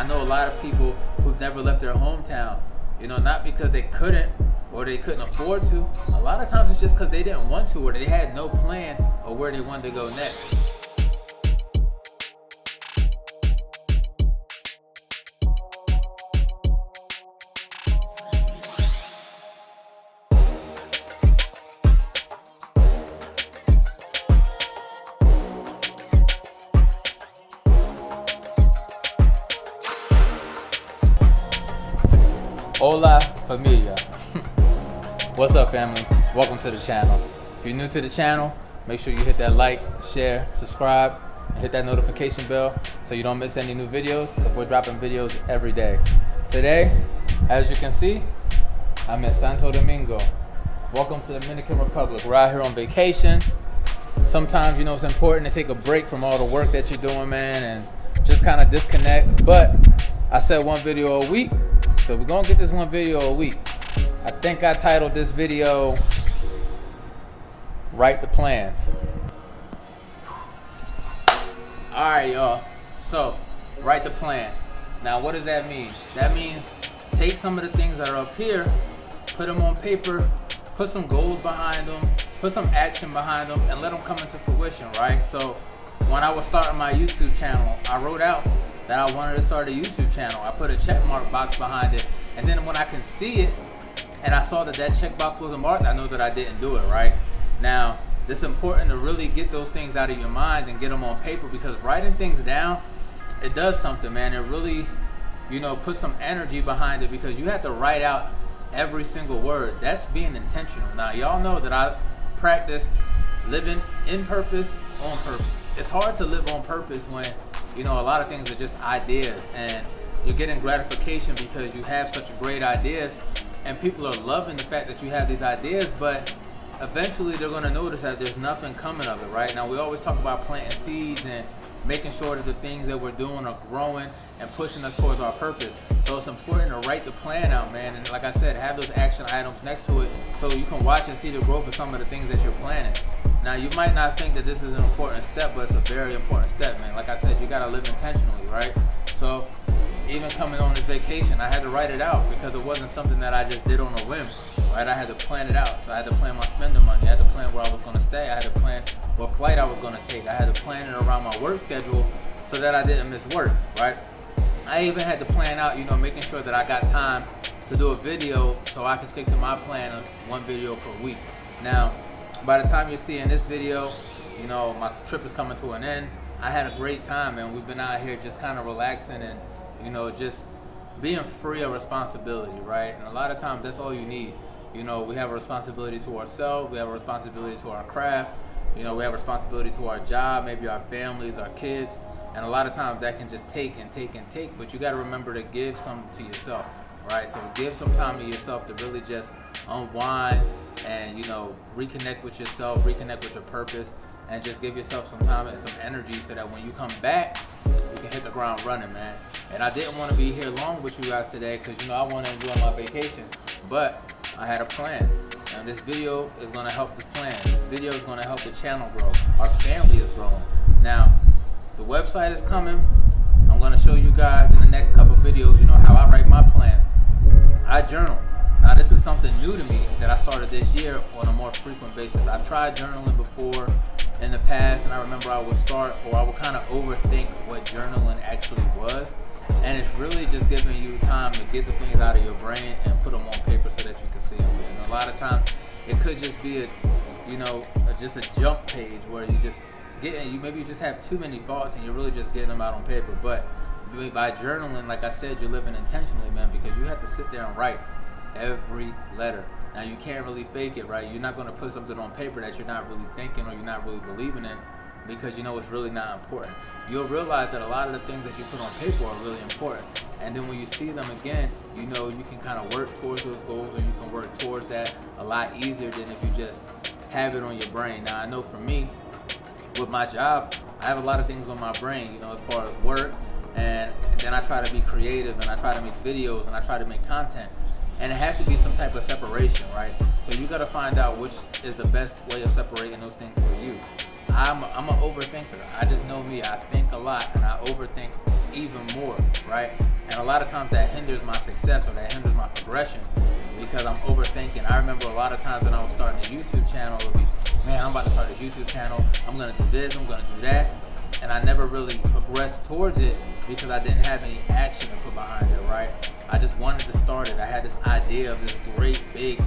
I know a lot of people who've never left their hometown, not because they couldn't or they couldn't afford to. A lot of times it's just because they didn't want to, or they had no plan of where they wanted to go next. Hola familia. What's up, family? Welcome to the channel. If you're new to the channel, make sure you hit that like, share, subscribe, and hit that notification bell so you don't miss any new videos, because we're dropping videos every day. Today, as you can see, I'm in Santo Domingo. Welcome to the Dominican Republic. We're out here on vacation. Sometimes, it's important to take a break from all the work that you're doing, man, and just kind of disconnect. But I said one video a week. So we're gonna get this one video a week. I think I titled this video, Write the Plan. Alright, y'all. So, write the plan. Now, what does that mean? That means take some of the things that are up here, put them on paper, put some goals behind them, put some action behind them, and let them come into fruition, right? So, when I was starting my YouTube channel, I wrote out that I wanted to start a YouTube channel. I put a check mark box behind it, and then when I can see it and I saw that check box wasn't marked, I know that I didn't do it, right? Now, it's important to really get those things out of your mind and get them on paper, because writing things down, it does something, man. It really, puts some energy behind it, because you have to write out every single word. That's being intentional. Now, y'all know that I practice living in purpose, on purpose. It's hard to live on purpose when a lot of things are just ideas, and you're getting gratification because you have such great ideas, and people are loving the fact that you have these ideas, but eventually they're going to notice that there's nothing coming of it, right? Now, we always talk about planting seeds and making sure that the things that we're doing are growing and pushing us towards our purpose. So it's important to write the plan out, man, and like I said, have those action items next to it so you can watch and see the growth of some of the things that you're planning. Now, you might not think that this is an important step, but it's a very important step, man. Like I said, you gotta live intentionally, right? So, even coming on this vacation, I had to write it out, because it wasn't something that I just did on a whim, right? I had to plan it out. So I had to plan my spending money. I had to plan where I was gonna stay. I had to plan what flight I was gonna take. I had to plan it around my work schedule so that I didn't miss work, right? I even had to plan out, making sure that I got time to do a video so I can stick to my plan of one video per week. Now, by the time you're seeing this video, my trip is coming to an end. I had a great time, and we've been out here just kind of relaxing and, just being free of responsibility, right? And a lot of times that's all you need. We have a responsibility to ourselves, we have a responsibility to our craft, we have a responsibility to our job, maybe our families, our kids, and a lot of times that can just take and take and take, but you got to remember to give some to yourself, right? So give some time to yourself to really just unwind and reconnect with yourself, reconnect with your purpose, and just give yourself some time and some energy so that when you come back, you can hit the ground running, man. And I didn't want to be here long with you guys today, because I want to enjoy my vacation, but I had a plan, and this video is going to help this plan. This video is going to help the channel grow. Our family is growing. Now, the website is coming. I'm going to show you guys in the next couple videos, how I write my plan. I journal. Now, this is something new to me that I started this year on a more frequent basis. I've tried journaling before in the past, and I remember I would start, or I would kind of overthink what journaling actually was. And it's really just giving you time to get the things out of your brain and put them on paper so that you can see them. And a lot of times, it could just be just a jump page where maybe you just have too many thoughts and you're really just getting them out on paper. But by journaling, like I said, you're living intentionally, man, because you have to sit there and write every letter. Now, you can't really fake it, right? You're not going to put something on paper that you're not really thinking or you're not really believing in, because it's really not important. You'll realize that a lot of the things that you put on paper are really important, and then when you see them again, you can kind of work towards those goals, or you can work towards that a lot easier than if you just have it on your brain. Now, I know for me, with my job, I have a lot of things on my brain, as far as work, and then I try to be creative, and I try to make videos, and I try to make content. And it has to be some type of separation, right? So you got to find out which is the best way of separating those things for you. I'm an overthinker. I just know me. I think a lot, and I overthink even more, right? And a lot of times that hinders my success or that hinders my progression because I'm overthinking. I remember a lot of times when I was starting a YouTube channel, it would be, man, I'm about to start a YouTube channel. I'm gonna do this, I'm gonna do that. And I never really progressed towards it because I didn't have any action to put behind it, right? I just wanted to start it. I had this idea of this great big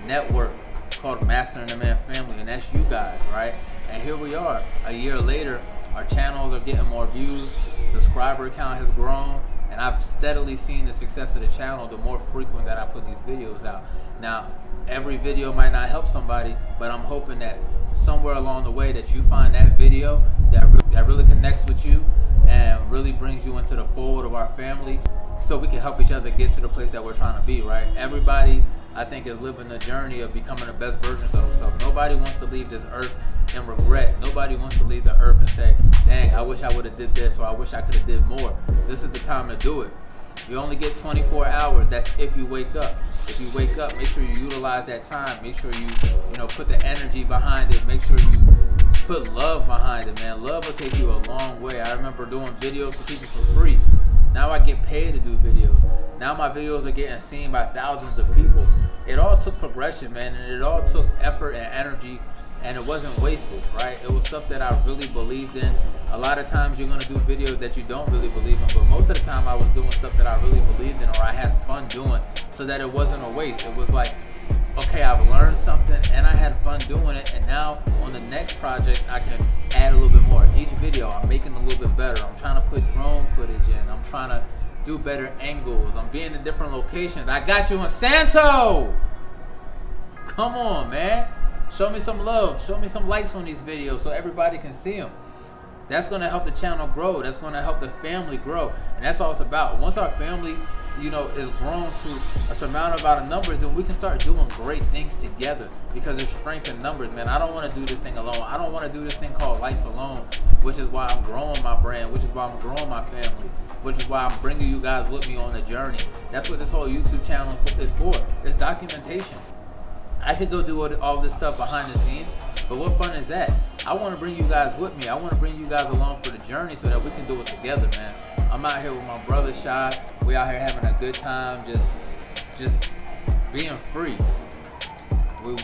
network called Mastering the Man Family, and that's you guys, right? And here we are, a year later, our channels are getting more views, subscriber count has grown, and I've steadily seen the success of the channel the more frequent that I put these videos out. Now, every video might not help somebody, but I'm hoping that somewhere along the way that you find that video that really connects with you and really brings you into the fold of our family so we can help each other get to the place that we're trying to be, right? Everybody, I think, is living the journey of becoming the best versions of themselves. Nobody wants to leave this earth in regret. Nobody wants to leave the earth and say, dang, I wish I would have did this, or I wish I could have did more. This is the time to do it. You only get 24 hours. That's if you wake up. If you wake up, make sure you utilize that time. Make sure you put the energy behind it. Make sure you put love behind it, man. Love will take you a long way. I remember doing videos for people for free. Now I get paid to do videos. Now my videos are getting seen by thousands of people. It all took progression, man, and it all took effort and energy, and it wasn't wasted, right? It was stuff that I really believed in. A lot of times you're gonna do videos that you don't really believe in, but most of the time I was doing stuff that I really believed in or I had fun doing, so that it wasn't a waste. It was like, okay, I've learned something and I had fun doing it, and now on the next project I can add a little bit more. Each video I'm making a little bit better. I'm trying to put drone footage in. I'm trying to do better angles. I'm being in different locations. I got you in Santo! Come on, man. Show me some love. Show me some likes on these videos so everybody can see them. That's going to help the channel grow. That's going to help the family grow. And that's all it's about. Once our family, is grown to a certain amount of numbers, then we can start doing great things together because there's strength in numbers, man. I don't want to do this thing alone. I don't want to do this thing called life alone, which is why I'm growing my brand, which is why I'm growing my family, which is why I'm bringing you guys with me on the journey. That's what this whole YouTube channel is for. It's documentation. I could go do all this stuff behind the scenes, but what fun is that? I want to bring you guys with me. I want to bring you guys along for the journey so that we can do it together, man. I'm out here with my brother Shy. We out here having a good time, just being free. We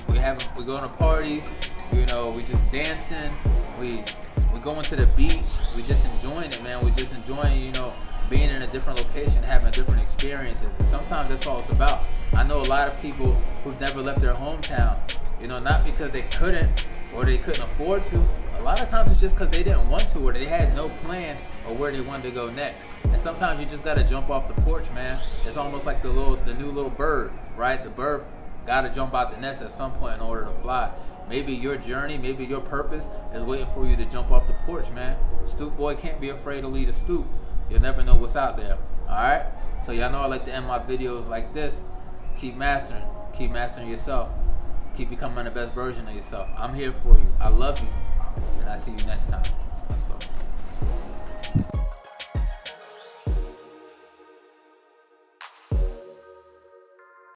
going to parties, we just dancing. We going to the beach. We just enjoying it, man. We just enjoying, being in a different location, having different experiences. And sometimes that's all it's about. I know a lot of people who've never left their hometown, not because they couldn't or they couldn't afford to. A lot of times it's just because they didn't want to or they had no plan of where they wanted to go next. And sometimes you just gotta jump off the porch, man. It's almost like the new little bird, right? The bird gotta jump out the nest at some point in order to fly. Maybe your journey, maybe your purpose is waiting for you to jump off the porch, man. Stoop boy can't be afraid to lead a stoop. You'll never know what's out there, all right? So y'all know I like to end my videos like this. Keep mastering yourself. Keep becoming the best version of yourself. I'm here for you. I love you.